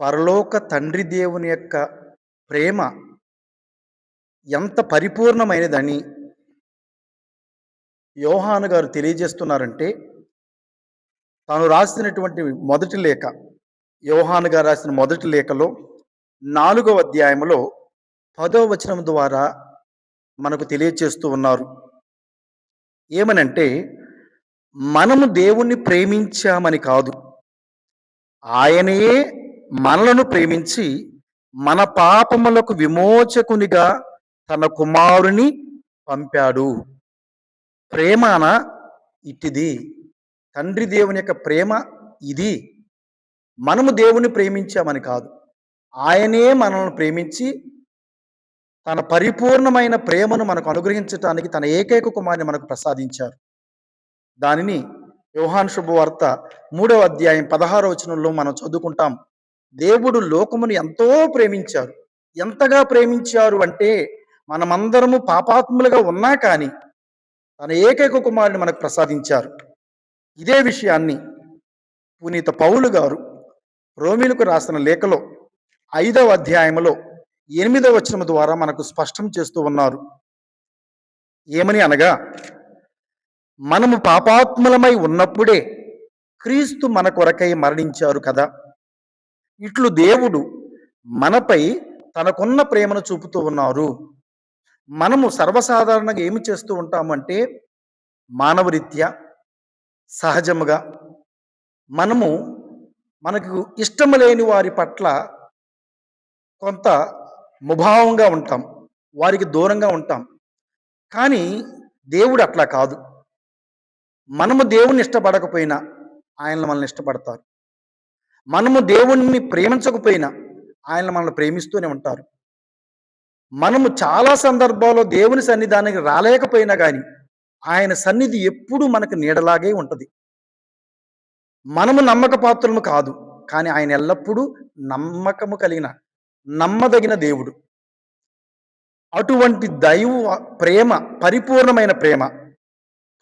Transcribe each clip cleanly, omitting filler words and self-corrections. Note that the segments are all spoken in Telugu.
పరలోక తండ్రి దేవుని యొక్క ప్రేమ ఎంత పరిపూర్ణమైనదని యోహాను గారు తెలియజేస్తున్నారంటే, తాను రాసినటువంటి మొదటి లేఖ, యోహాను గారు రాసిన మొదటి లేఖలో 4వ అధ్యాయములో 10వ వచనం ద్వారా మనకు తెలియజేస్తూ ఉన్నారు. ఏమనంటే, మనము దేవుణ్ణి ప్రేమించామని కాదు, ఆయనే మనలను ప్రేమించి మన పాపములకు విమోచకునిగా తన కుమారుని పంపాడు. ప్రేమాన ఇట్టిది, తండ్రి దేవుని యొక్క ప్రేమ ఇది. మనము దేవుని ప్రేమించామని కాదు, ఆయనే మనల్ని ప్రేమించి తన పరిపూర్ణమైన ప్రేమను మనకు అనుగ్రహించటానికి తన ఏకైక కుమారుని మనకు ప్రసాదించారు. దానిని యోహాను శుభవార్త 3వ అధ్యాయం 16వ వచనంలో మనం చదువుకుంటాం. దేవుడు లోకమును ఎంతో ప్రేమించారు. ఎంతగా ప్రేమించారు అంటే, మనమందరము పాపాత్ములుగా ఉన్నా కానీ తన ఏకైక కుమారుని మనకు ప్రసాదించారు. ఇదే విషయాన్ని పునీత పౌలు గారు రోమీలకు రాసిన లేఖలో 5వ అధ్యాయములో 8వ వచనం ద్వారా మనకు స్పష్టం చేస్తూ ఉన్నారు. ఏమని అనగా, మనము పాపాత్ములమై ఉన్నప్పుడే క్రీస్తు మన కొరకై మరణించారు కదా. ఇట్లు దేవుడు మనపై తనకున్న ప్రేమను చూపుతూ ఉన్నారు. మనము సర్వసాధారణంగా ఏమి చేస్తూ ఉంటామంటే, మానవరీత్యా సహజముగా మనకు ఇష్టము లేని వారి పట్ల కొంత ముభావంగా ఉంటాం, వారికి దూరంగా ఉంటాం. కానీ దేవుడు అట్లా కాదు. మనము దేవుణ్ణి ఇష్టపడకపోయినా ఆయన మనల్ని ఇష్టపడతారు. మనము దేవుణ్ణి ప్రేమించకపోయినా ఆయన మనల్ని ప్రేమిస్తూనే ఉంటారు. మనము చాలా సందర్భాల్లో దేవుని సన్నిధానానికి రాలేకపోయినా కానీ ఆయన సన్నిధి ఎప్పుడూ మనకు నీడలాగే ఉంటుంది. మనము నమ్మక పాత్రము కాదు, కానీ ఆయన ఎల్లప్పుడూ నమ్మకము కలిగిన నమ్మదగిన దేవుడు. అటువంటి దైవ ప్రేమ, పరిపూర్ణమైన ప్రేమ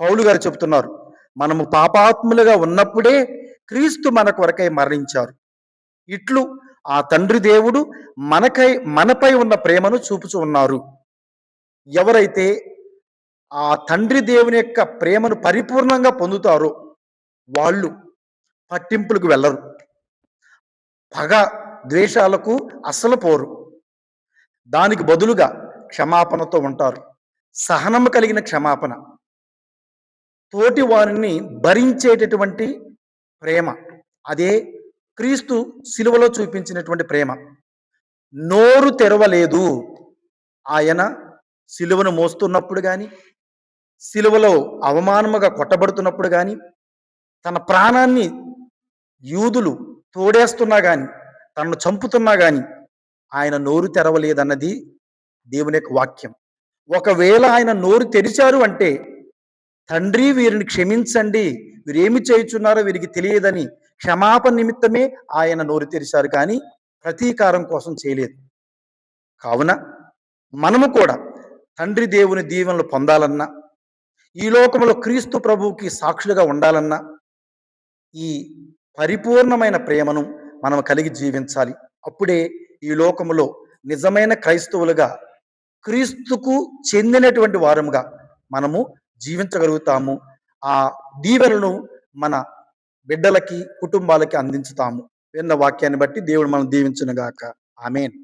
పౌలు గారు చెబుతున్నారు. మనము పాపాత్ములుగా ఉన్నప్పుడే క్రీస్తు మన కొరకై మరణించారు. ఇట్లు ఆ తండ్రి దేవుడు మనపై ఉన్న ప్రేమను చూపుచూ ఉన్నారు. ఎవరైతే ఆ తండ్రి దేవుని యొక్క ప్రేమను పరిపూర్ణంగా పొందుతారో వాళ్ళు పట్టింపులకు వెళ్ళరు, పగ ద్వేషాలకు అస్సలు పోరు. దానికి బదులుగా క్షమాపణతో ఉంటారు. సహనము కలిగిన క్షమాపణ, తోటి వారిని భరించేటటువంటి ప్రేమ, అదే క్రీస్తు సిలువలో చూపించినటువంటి ప్రేమ. నోరు తెరవలేదు. ఆయన సిలువను మోస్తున్నప్పుడు కానీ, సిలువలో అవమానముగా కొట్టబడుతున్నప్పుడు కానీ, తన ప్రాణాన్ని యూదులు తోడేస్తున్నా కానీ, తనను చంపుతున్నా కానీ ఆయన నోరు తెరవలేదన్నది దేవుని యొక్క వాక్యం. ఒకవేళ ఆయన నోరు తెరిచారు అంటే, తండ్రి వీరిని క్షమించండి, వీరేమి చేయుచున్నారో వీరికి తెలియదని క్షమాపణ నిమిత్తమే ఆయన నోరు తెరిచారు, కానీ ప్రతీకారం కోసం చేయలేదు. కావున మనము కూడా తండ్రి దేవుని దీవెనలు పొందాలన్నా, ఈ లోకంలో క్రీస్తు ప్రభువుకి సాక్షులుగా ఉండాలన్నా ఈ పరిపూర్ణమైన ప్రేమను మనం కలిగి జీవించాలి. అప్పుడే ఈ లోకములో నిజమైన క్రైస్తవులుగా, క్రీస్తుకు చెందినటువంటి వారముగా మనము జీవించగలుగుతాము. ఆ దీవెనలను మన బిడ్డలకి, కుటుంబాలకి అందించుతాము. విన్న వాక్యాన్ని బట్టి దేవుడు మనం దీవించునుగాక. ఆమేన్.